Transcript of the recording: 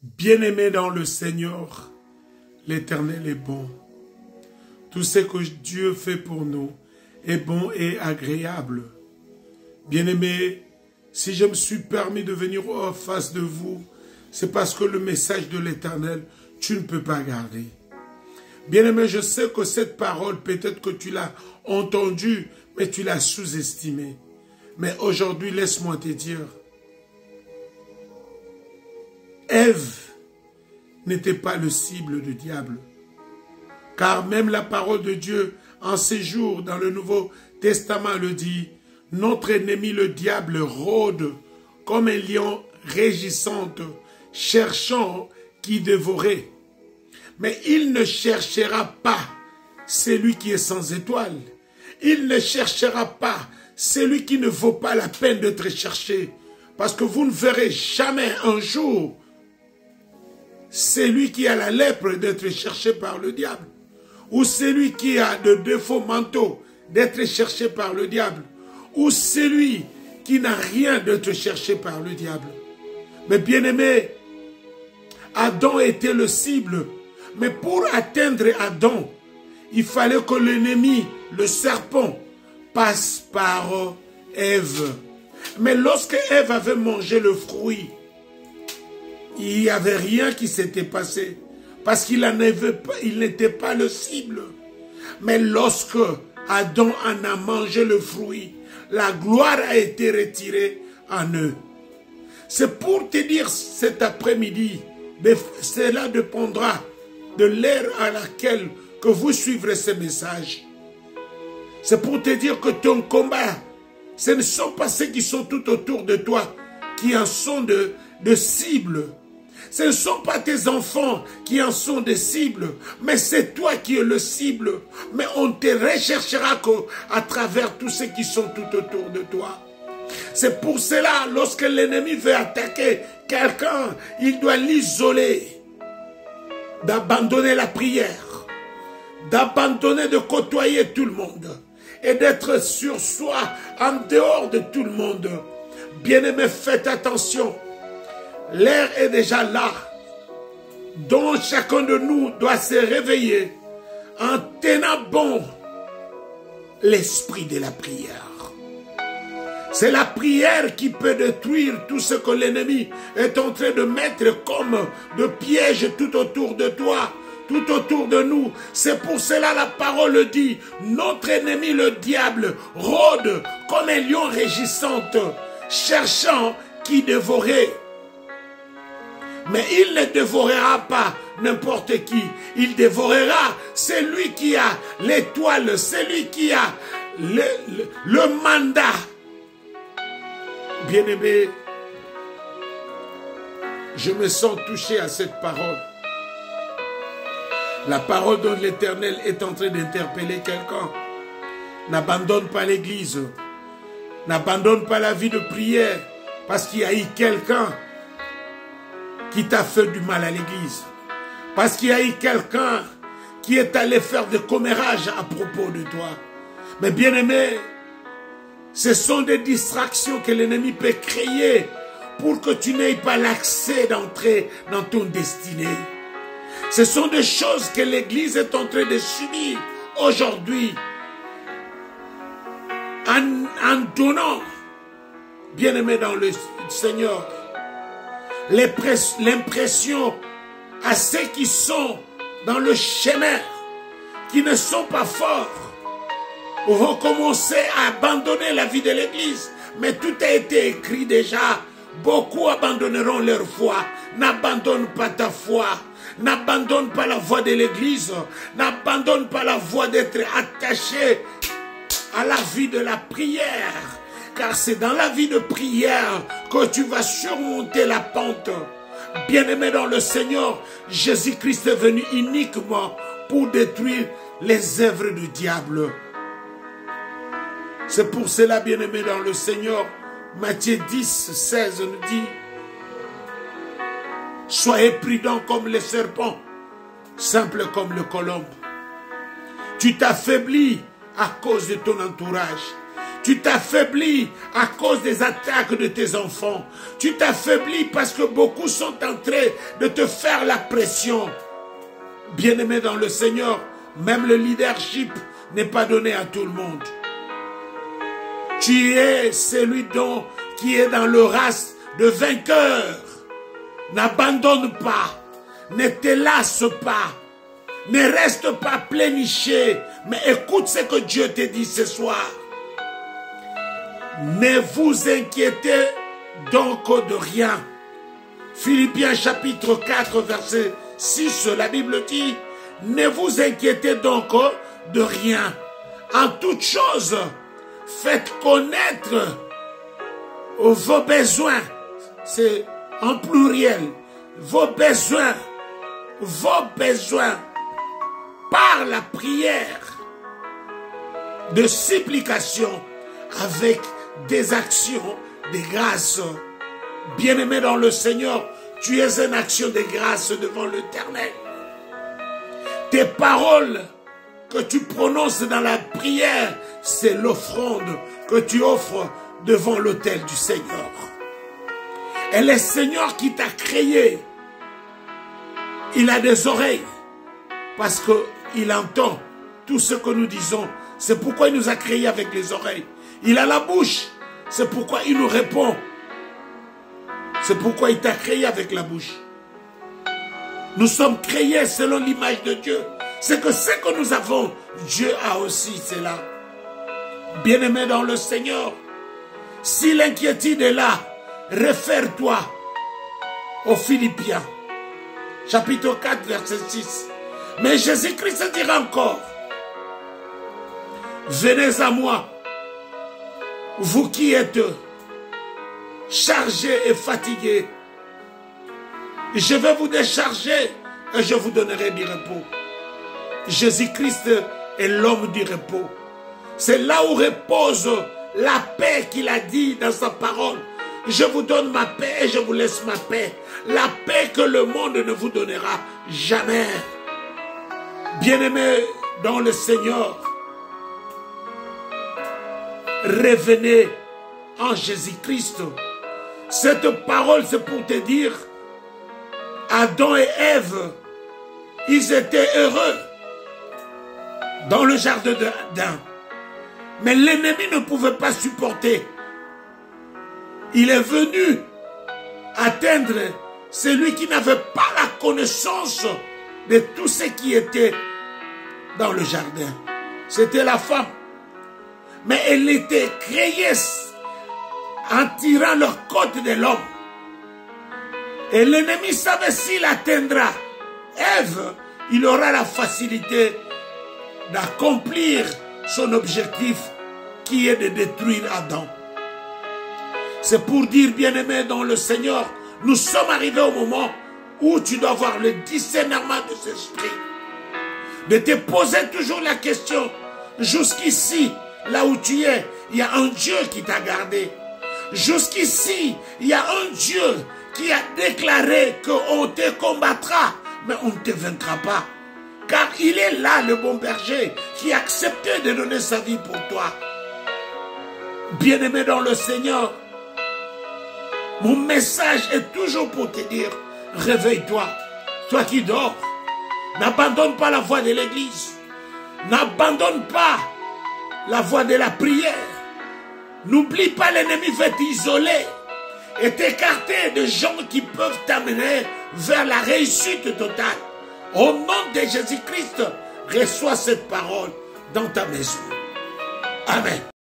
Bien-aimés dans le Seigneur, l'Éternel est bon. Tout ce que Dieu fait pour nous est bon et agréable. Bien-aimés, si je me suis permis de venir en face de vous, c'est parce que le message de l'Éternel, tu ne peux pas garder. Bien-aimé, je sais que cette parole, peut-être que tu l'as entendue, mais tu l'as sous-estimée. Mais aujourd'hui, laisse-moi te dire, Ève n'était pas le cible du diable. Car même la parole de Dieu, en ces jours, dans le Nouveau Testament, le dit, notre ennemi le diable rôde comme un lion régissant, cherchant qui dévorer. Mais il ne cherchera pas celui qui est sans étoile. Il ne cherchera pas celui qui ne vaut pas la peine d'être cherché. Parce que vous ne verrez jamais un jour celui qui a la lèpre d'être cherché par le diable. Ou celui qui a de défauts mentaux d'être cherché par le diable. Ou celui qui n'a rien d'être cherché par le diable. Mais bien aimé, Adam était le cible. Mais pour atteindre Adam, il fallait que l'ennemi, le serpent, passe par Ève. Mais lorsque Ève avait mangé le fruit, il n'y avait rien qui s'était passé. Parce qu'il n'était pas le cible. Mais lorsque Adam en a mangé le fruit, la gloire a été retirée en eux. C'est pour te dire cet après-midi, cela dépendra de l'heure à laquelle que vous suivrez ce message. C'est pour te dire que ton combat, ce ne sont pas ceux qui sont tout autour de toi qui en sont de cibles. Ce ne sont pas tes enfants qui en sont des cibles, mais c'est toi qui es le cible. Mais on ne te recherchera qu'à travers tous ceux qui sont tout autour de toi. C'est pour cela, lorsque l'ennemi veut attaquer quelqu'un, il doit l'isoler, d'abandonner la prière, d'abandonner de côtoyer tout le monde et d'être sur soi, en dehors de tout le monde. Bien-aimés, faites attention. L'air est déjà là, dont chacun de nous doit se réveiller en tenant bon l'esprit de la prière. C'est la prière qui peut détruire tout ce que l'ennemi est en train de mettre comme de pièges tout autour de toi, tout autour de nous. C'est pour cela la parole dit, notre ennemi le diable rôde comme un lion régissant, cherchant qui dévorer. Mais il ne dévorera pas n'importe qui. Il dévorera celui qui a l'étoile, celui qui a le mandat. Bien-aimé, je me sens touché à cette parole. La parole dont l'Éternel est en train d'interpeller quelqu'un. N'abandonne pas l'église. N'abandonne pas la vie de prière. Parce qu'il y a eu quelqu'un qui t'a fait du mal à l'église. Parce qu'il y a eu quelqu'un qui est allé faire des commérages à propos de toi. Mais bien aimé, ce sont des distractions que l'ennemi peut créer pour que tu n'aies pas l'accès d'entrer dans ton destinée. Ce sont des choses que l'église est en train de subir aujourd'hui en donnant, bien aimé dans le Seigneur, l'impression à ceux qui sont dans le chemin, qui ne sont pas forts, vont commencer à abandonner la vie de l'église. Mais tout a été écrit déjà. Beaucoup abandonneront leur foi. N'abandonne pas ta foi. N'abandonne pas la voie de l'église. N'abandonne pas la voie d'être attaché à la vie de la prière. Car c'est dans la vie de prière que tu vas surmonter la pente. Bien-aimé dans le Seigneur, Jésus-Christ est venu uniquement pour détruire les œuvres du diable. C'est pour cela, bien-aimé dans le Seigneur, Matthieu 10, 16 nous dit, soyez prudents comme les serpents, simples comme le colombe. Tu t'affaiblis à cause de ton entourage. Tu t'affaiblis à cause des attaques de tes enfants. Tu t'affaiblis parce que beaucoup sont en train de te faire la pression. Bien-aimé dans le Seigneur, même le leadership n'est pas donné à tout le monde. Tu es celui qui est dans le race de vainqueur. N'abandonne pas, ne te lasse pas, ne reste pas pléniché, mais écoute ce que Dieu te dit ce soir. Ne vous inquiétez donc de rien. Philippiens chapitre 4 verset 6, la Bible dit, ne vous inquiétez donc de rien. En toute chose, faites connaître vos besoins. C'est en pluriel. Vos besoins par la prière de supplication avec des actions de grâce. Bien-aimé dans le Seigneur, tu es une action de grâce devant l'Éternel. Tes paroles que tu prononces dans la prière, c'est l'offrande que tu offres devant l'autel du Seigneur. Et le Seigneur qui t'a créé, il a des oreilles parce qu'il entend tout ce que nous disons. C'est pourquoi il nous a créés avec les oreilles. Il a la bouche, c'est pourquoi il nous répond. C'est pourquoi il t'a créé avec la bouche. Nous sommes créés selon l'image de Dieu. C'est que ce que nous avons, Dieu a aussi cela. Bien-aimé dans le Seigneur, si l'inquiétude est là, réfère-toi aux Philippiens, chapitre 4, verset 6. Mais Jésus-Christ dira encore, venez à moi, vous qui êtes chargés et fatigués, je vais vous décharger et je vous donnerai du repos. Jésus-Christ est l'homme du repos. C'est là où repose la paix qu'il a dit dans sa parole. Je vous donne ma paix et je vous laisse ma paix. La paix que le monde ne vous donnera jamais. Bien-aimés dans le Seigneur, revenez en Jésus-Christ. Cette parole, c'est pour te dire, Adam et Ève, ils étaient heureux dans le jardin d'Éden. Mais l'ennemi ne pouvait pas supporter. Il est venu atteindre celui qui n'avait pas la connaissance de tout ce qui était dans le jardin. C'était la femme. Mais elle était créée en tirant leur côte de l'homme. Et l'ennemi savait s'il atteindra Ève, il aura la facilité d'accomplir son objectif qui est de détruire Adam. C'est pour dire, bien-aimé dans le Seigneur, nous sommes arrivés au moment où tu dois avoir le discernement de cet esprit. De te poser toujours la question, jusqu'ici, là où tu es, il y a un Dieu qui t'a gardé. Jusqu'ici, il y a un Dieu qui a déclaré qu'on te combattra, mais on ne te vaincra pas. Car il est là, le bon berger, qui a accepté de donner sa vie pour toi. Bien-aimé dans le Seigneur, mon message est toujours pour te dire, réveille-toi, toi qui dors. N'abandonne pas la voie de l'église. N'abandonne pas la voie de la prière. N'oublie pas, l'ennemi veut t'isoler et t'écarter de gens qui peuvent t'amener vers la réussite totale. Au nom de Jésus-Christ, reçois cette parole dans ta maison. Amen.